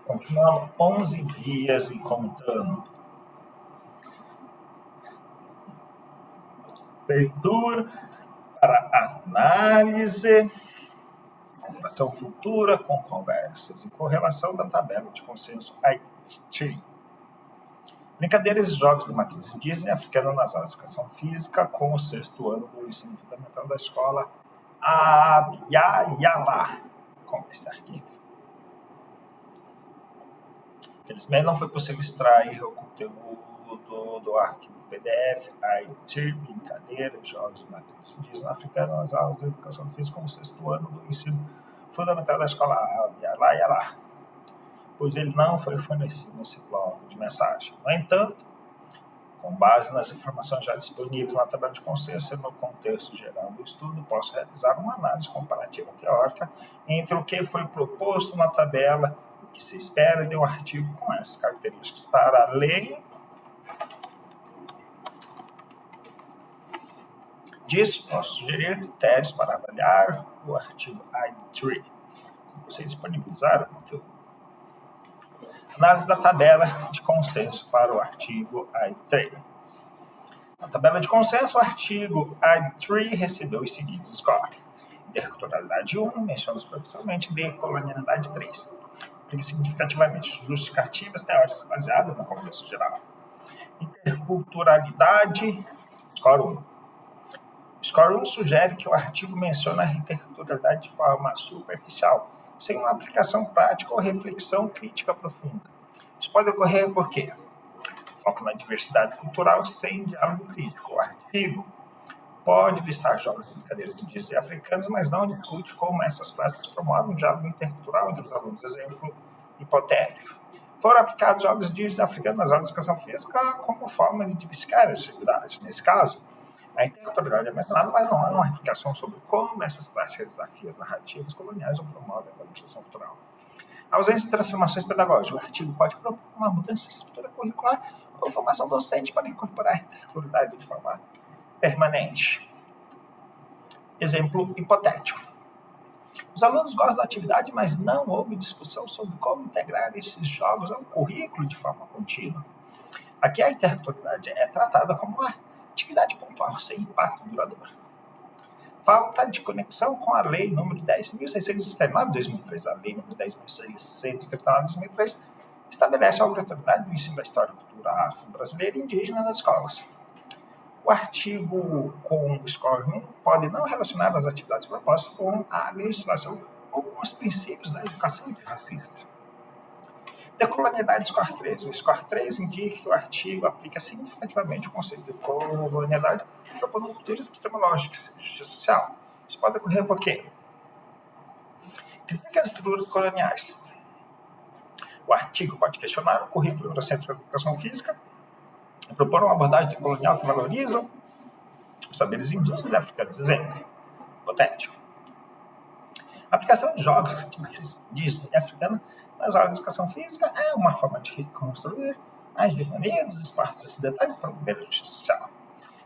Continuando 11 dias e contando. Leitura para análise, comparação futura com conversas e correlação da tabela de consenso IT. Brincadeiras e jogos de matriz indígena e africana nas aulas de educação física com o 6º ano do ensino fundamental da escola Abiaiala. Como está aqui? Infelizmente não foi possível extrair o conteúdo do arquivo PDF, IT, brincadeiras, jogos de matriz indígena africana nas aulas de educação física como 6º ano do ensino fundamental da escola Abiaiala, pois ele não foi fornecido nesse bloco de mensagem. No entanto, com base nas informações já disponíveis na tabela de consenso e no contexto geral do estudo, posso realizar uma análise comparativa teórica entre o que foi proposto na tabela e o que se espera de um artigo com essas características. Para além disso, posso sugerir critérios para avaliar o artigo ID3, como você disponibilizar o conteúdo. Análise da tabela de consenso para o artigo ID3. Na tabela de consenso, o artigo ID3 recebeu os seguintes scores. Interculturalidade 1, menciona superficialmente, decolonialidade 3. Aplica significativamente justificativas teóricas baseadas no contexto geral. Interculturalidade, score 1. Score 1 sugere que o artigo menciona a interculturalidade de forma superficial, sem uma aplicação prática ou reflexão crítica profunda. Isso pode ocorrer por quê? Foco na diversidade cultural sem diálogo crítico. O artigo pode listar jogos e brincadeiras indígenas e africanos, mas não discute como essas práticas promovem um diálogo intercultural entre os alunos. Exemplo hipotético. Foram aplicados jogos indígenas e africanos nas aulas de educação física como forma de diversificar as atividades. Nesse caso, a interculturalidade é mencionada, mas não há uma reflexão sobre como essas práticas desafiam as narrativas coloniais ou promovem a valorização cultural. A ausência de transformações pedagógicas. O artigo pode propor uma mudança de estrutura curricular ou formação docente para incorporar a interculturalidade de forma permanente. Exemplo hipotético. Os alunos gostam da atividade, mas não houve discussão sobre como integrar esses jogos ao currículo de forma contínua. Aqui a interculturalidade é tratada como uma atividade pontual, sem impacto duradouro. Falta de conexão com a Lei nº 10.639 de 2003. A Lei nº 10.639 de 2003 estabelece a obrigatoriedade do ensino da história e cultura afro-brasileira e indígena nas escolas. O artigo com o score 1 pode não relacionar as atividades propostas com a legislação ou com os princípios da educação antirracista. Decolonialidade score 3. O score 3 indica que o artigo aplica significativamente o conceito de colonialidade, propondo culturas epistemológicas e justiça social. Isso pode ocorrer por quê? Critica as estruturas coloniais. O artigo pode questionar o currículo eurocêntrico da educação física e propor uma abordagem decolonial que valoriza os saberes indígenas e africanos. Exemplo hipotético. A aplicação de jogos de matriz indígena e africana nas aulas de educação física é uma forma de reconstruir a hegemonia dos espaços ocidentais para promover a justiça social.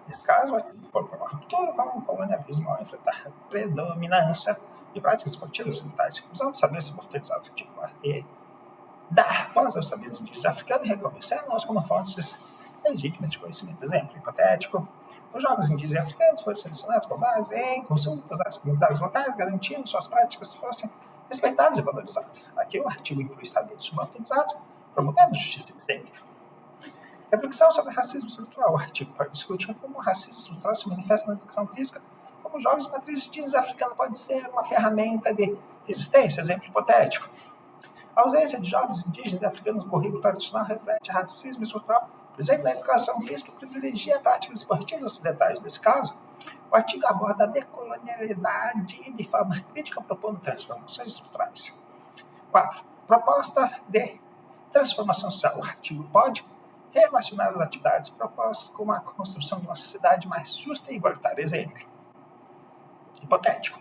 Nesse caso, o artigo propõe uma ruptura com o colonialismo ao enfrentar a predominância de práticas esportivas ocidentais, usando saberes oportunizados do tipo partir, dar voz aos saberes indígenas africanos e reconhecendo-os como fontes legítimas de conhecimento. Exemplo hipotético. Os jogos indígenas e africanos foram selecionados com base em consultas às comunidades locais, garantindo que suas práticas fossem respeitadas e valorizadas. Aqui o artigo inclui saberes subalternizados, promovendo justiça epistêmica. Reflexão sobre racismo estrutural. O artigo pode discutir como o racismo estrutural se manifesta na educação física, como os jogos de matriz indígenas e africanos podem ser uma ferramenta de resistência. Exemplo hipotético. A ausência de jogos indígenas e africanos no currículo tradicional reflete racismo estrutural presente na educação física e privilegia práticas esportivas ocidentais. Nesse caso, o artigo aborda a decolonialidade de forma crítica, propondo transformações estruturais. 4. Proposta de transformação social. O artigo pode relacionar as atividades propostas com a construção de uma sociedade mais justa e igualitária. Exemplo hipotético.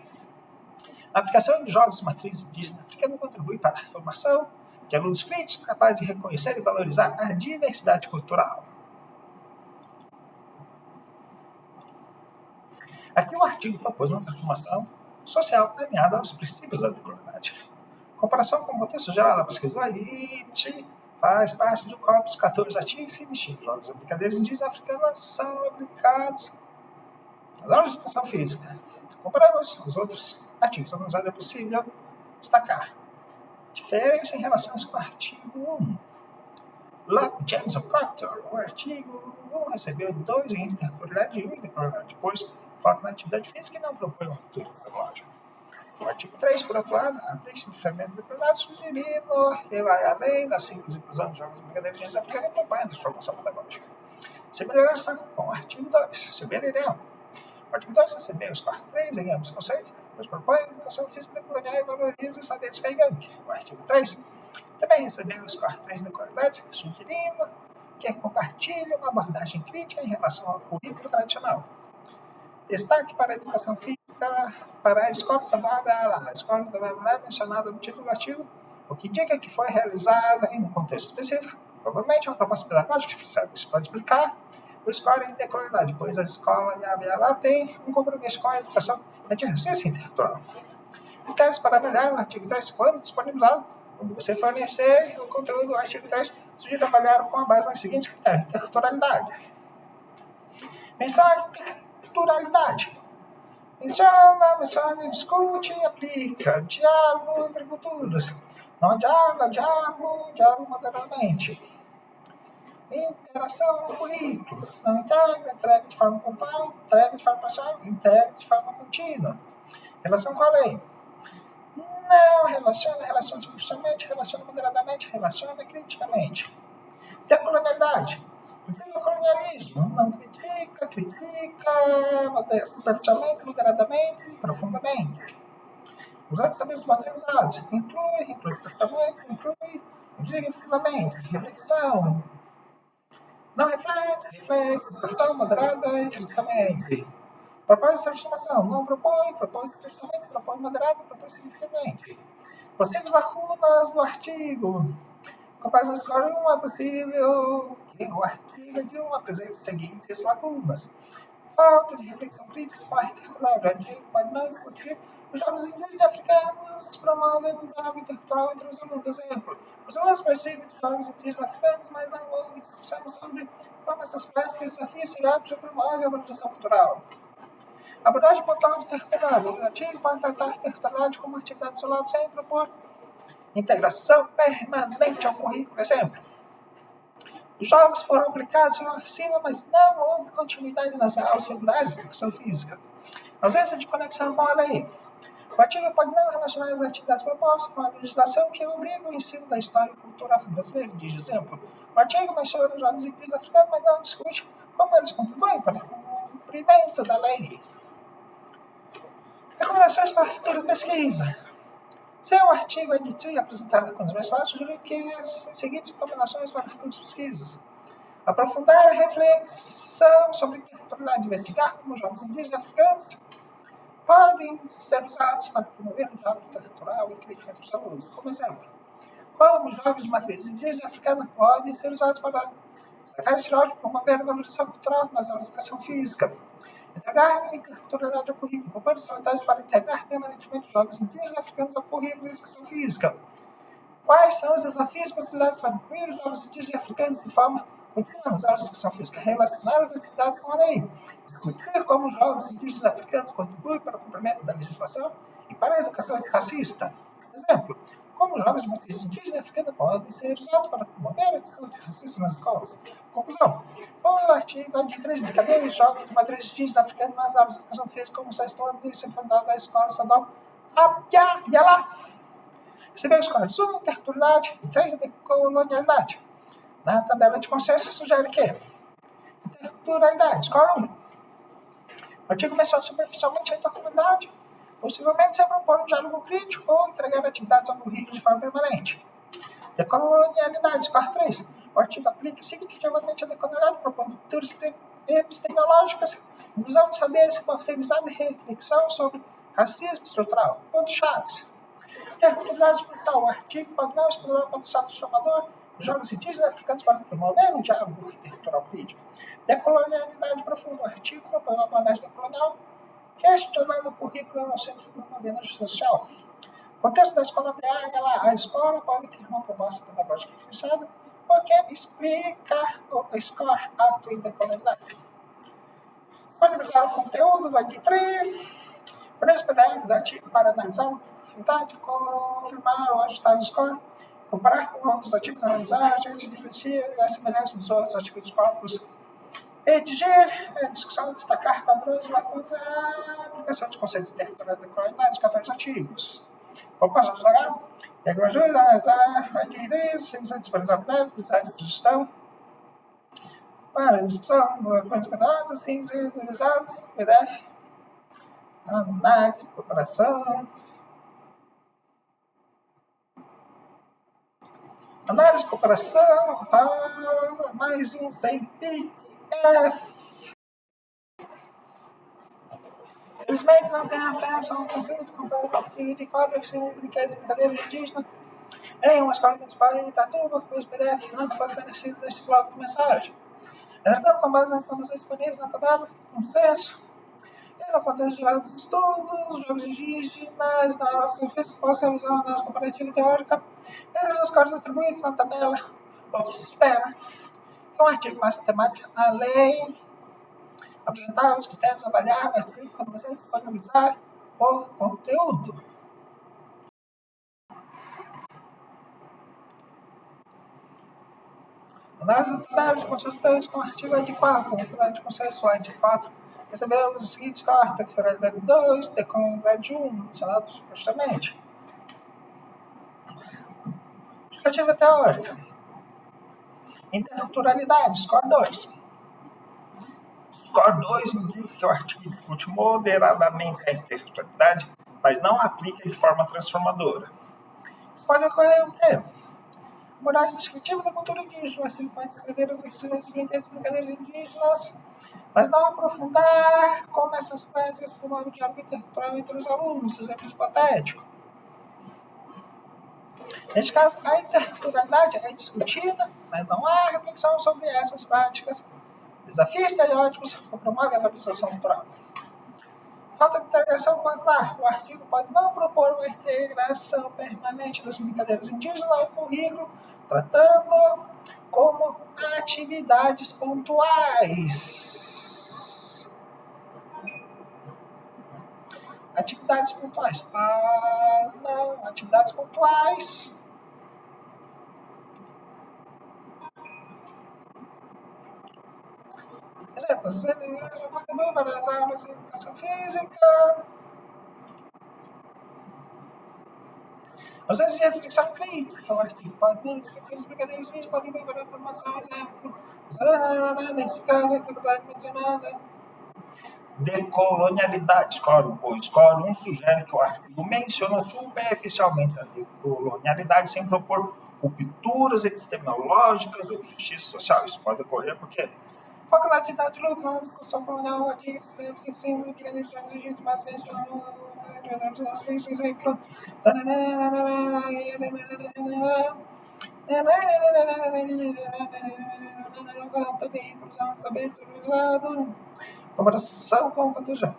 A aplicação de jogos de matriz indígena africana contribui para a formação de alunos críticos capazes de reconhecer e valorizar a diversidade cultural. Aqui o artigo propôs uma transformação social alinhada aos princípios da decolonialidade. Comparação com o contexto geral da pesquisa do IT faz parte do corpus 14 artigos que investiam jogos e brincadeiras indígenas africanas são aplicados nas aulas de educação física. Comparando os outros artigos organizados, é possível destacar diferença em relação com o artigo 1. Love Jameson Proctor, o artigo 1 recebeu 2 em intercurritualidade e 1 em intercurritualidade. Depois, foca na atividade física e não propõe uma cultura tecnológica. O artigo 3, por outro lado, aplica-se no ferramenta de cuidado, sugerindo que vai além da simples inclusão de jogos e brincadeiras de africanos e acompanha a transformação pedagógica. Semelhança com o artigo 2, semelhança. O artigo 2 recebeu o score 3 em ambos os conceitos, pois propõe a educação física decolonial e valoriza os saberes Kaigank. O artigo 3 também recebeu o score 3 de qualidade, sugerindo que compartilhe uma abordagem crítica em relação ao currículo tradicional. Destaque para a educação física para a escola estadual a escola estadual é mencionada no título do artigo, o que indica que foi realizada em um contexto específico, provavelmente uma proposta pedagógica diferenciada. Isso pode explicar o score em decolonialidade, pois a escola e a ABA tem um compromisso com a educação de resistência intercultural. Critérios para avaliar o artigo 3, quando disponibilizado, quando você fornecer o conteúdo do artigo 3, sugiro avaliar com a base nos seguintes critérios: interculturalidade. Menção à interculturalidade. Menciona, discute e aplica. Diálogo entre culturas. Não diálogo moderadamente. Interação no currículo. Não integra, entrega de forma pontual, entrega de forma parcial, integra de forma contínua. Relação com a lei. Não relaciona profissionalmente, relaciona moderadamente, relaciona criticamente. Decolonialidade. Critica o colonialismo. Não critica superficialmente, moderadamente, profundamente. Usando saberes materializados. Inclui profundamente, inclui significativamente. Reflexão. Não reflete, profundamente, moderada e criticamente. Propõe transformação. Não propõe superficialmente, propõe moderado, propõe significativamente. Possíveis lacunas do artigo. Comparação de score 1 é possível que o artigo de 1 apresente as seguintes lacunas. Falta de reflexão crítica particular. O artigo pode não discutir os jogos indígenas africanos promovem um diálogo intercultural entre os alunos. Exemplo, os alunos participam de jogos indígenas africanos, mas não houve discussão sobre como essas práticas e desafios já promovem a valorização cultural. Abordagem pontual de interculturalidade. O artigo pode tratar a interculturalidade como atividade isolada sem propor integração permanente ao currículo. Exemplo, os jogos foram aplicados em uma oficina, mas não houve continuidade nas aulas regulares de educação física. Ausência de conexão com a lei. O artigo pode não relacionar as atividades propostas com a legislação que obriga o ensino da história e cultura afro-brasileira. Diz exemplo, o artigo menciona os jogos indígenas africanos, mas não discute como eles contribuem para o cumprimento da lei. Recomendações para a futura pesquisa. Se o artigo é dito e apresentado com os mensagens, sugiro que as seguintes recomendações para futuras pesquisas. Aprofundar a reflexão sobre a interculturalidade, investigar como os jogos indígenas africanos podem ser usados para promover o diálogo intercultural e crítica entre os alunos. Como exemplo, como os jogos de matriz indígena e africana podem ser usados para destacar esse jogos e promover a valorização cultural nas aulas de educação física. Integrar a interculturalidade ao currículo. Propor estratégias para integrar permanentemente os jogos indígenas e africanos ao currículo de educação física. Quais são os desafios e possibilidades para incluir os jogos indígenas e africanos de forma contínua nas aulas de educação física? Relacionar as atividades com a lei. Discutir como os jogos indígenas e africanos contribuem para o cumprimento da legislação e para a educação antirracista. Exemplo, como os jogos de matriz indígena e africana podem ser usados para promover a educação antirracista nas escolas. Conclusão. O artigo é de 3 brincadeiras, jogos de matriz indígena africana nas aulas de educação física como sexto ano do ensino fundamental da escola estadual Apiá-Yalá. Recebeu escolas 1, interculturalidade e 3 de decolonialidade. Na tabela de consenso sugere que interculturalidade, score 1. O artigo menciona superficialmente a interculturalidade, possivelmente sem propor um diálogo crítico ou entregar atividades ao currículo de forma permanente. Decolonialidade, score 3. O artigo aplica significativamente a decolonialidade, propondo rupturas epistemológicas, inclusão de saberes porteirizado e reflexão sobre racismo estrutural. Pontos-chave. Interculturalidade brutal. O artigo pode não explorar o potencial transformador dos jogos indígenas e africanos para promover um diálogo intercultural crítico. Decolonialidade profunda. O artigo propõe uma abordagem decolonial questionando o currículo no centro promovendo a justiça social. contexto da escola BH, a escola pode ter uma proposta pedagógica diferenciada porque explica o score alto em decolonialidade. Disponibilizar o conteúdo do ID3, fornecer PDFs do artigo para analisar a profundidade, confirmar ou ajustar o score, comparar com outros artigos, analisar, a gente se diferencia a semelhança dos outros artigos dos corpos, redigir, discussão, destacar padrões e lacunas, a aplicação de conceitos de territorial de decolonialidade de 14 artigos. Vamos passar devagar. E aqui ajuda a analisar a ID3, disponibilizar PDF, habilidade de gestão, para discussão, lacunas de dados, desejados, PDF, análise, comparação, análise, comparação, mais um sem PDF. Felizmente não tem acesso a um conteúdo completo de quadro oficina de brincadeiras indígenas em uma escola municipal em Itatuba, cujo PDF não foi fornecido neste bloco de mensagem. Entretanto, com base nas informações disponíveis na tabela, consenso, e no contexto geral dos estudos, jogos indígenas, na aula de ofício, posso realizar uma análise comparativa e teórica entre os scores atribuídos na tabela, o que se espera que um artigo faça temática além apresentar os critérios, avaliar, quando você disponibilizar o conteúdo. Análise do tabela de consultores com o artigo AD4, no tabela de consenso AD4, recebemos os seguintes cortes: territorialidade 2, decolonialidade 1, mencionados justamente. Justificativa teórica. Interculturalidade, score 2. Score 2 indica que o artigo discute moderadamente a interculturalidade, mas não aplica de forma transformadora. Isso pode ocorrer o quê? Abordagem descritiva da cultura indígena. O artigo pode descrever as oficinas de brinquedos e brincadeiras indígenas, mas não aprofundar como essas práticas promovem o diálogo intercultural entre os alunos, exemplos hipotéticos. Neste caso, a interculturalidade é discutida, mas não há reflexão sobre essas práticas. Desafia estereótipos ou promove a valorização cultural. Falta de integração curricular. O artigo pode não propor uma integração permanente das brincadeiras indígenas ao currículo, tratando como atividades pontuais. Atividades pontuais. Mas não, atividades pontuais. Exemplos. Contribui para as aulas de educação física. Às vezes de reflexão crítica, o artigo pode não discutir as brincadeiras indígenas, contribui para a formação, exemplo. Nesse caso, a atividade mencionada. Decolonialidade, score 1. Score 1 sugere que o artigo menciona superficialmente a decolonialidade sem propor rupturas epistemológicas ou justiça social. Isso pode ocorrer porque foca na atividade de lucro, na discussão colonial, o artigo sim, brincadeiras de indígenas, mas exemplo. Comparação com o contexto.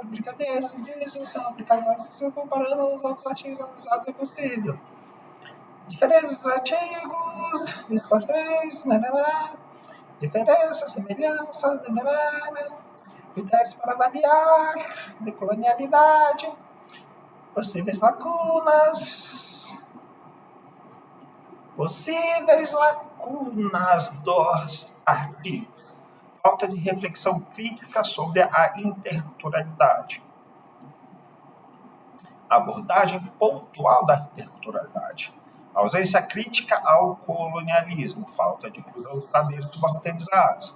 Brincadeiras indígenas são aplicadas comparando os outros artigos analisados é possível. Diferenças artigos, discos 3, diferença, semelhança, critérios para avaliar, decolonialidade, possíveis lacunas dos artigos. Falta de reflexão crítica sobre a interculturalidade. Abordagem pontual da interculturalidade. Ausência crítica ao colonialismo. Falta de inclusão dos saberes subalternizados.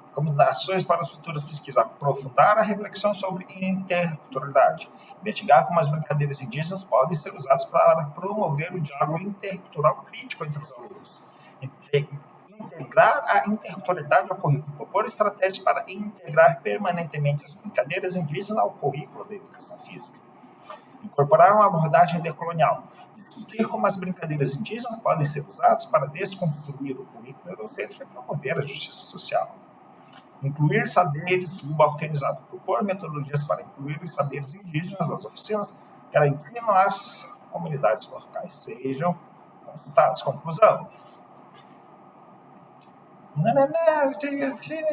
Recomendações para as futuras pesquisas: aprofundar a reflexão sobre interculturalidade, investigar como as brincadeiras indígenas podem ser usadas para promover o diálogo intercultural crítico entre os alunos, integrar a interculturalidade ao currículo, propor estratégias para integrar permanentemente as brincadeiras indígenas ao currículo da educação física, incorporar uma abordagem decolonial, discutir como as brincadeiras indígenas podem ser usadas para desconstruir o currículo eurocêntrico e promover a justiça social. Incluir saberes subalternizados. Propor metodologias para incluir os saberes indígenas nas oficinas garantindo as comunidades locais sejam consultadas. Conclusão.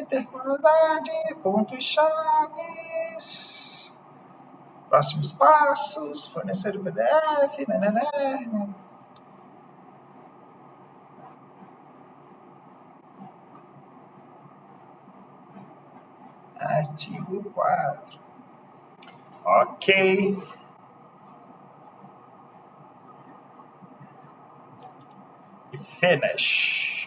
Intercomunidade, pontos chaves, próximos passos, fornecer o PDF, Artigo 4. Ok. E finish.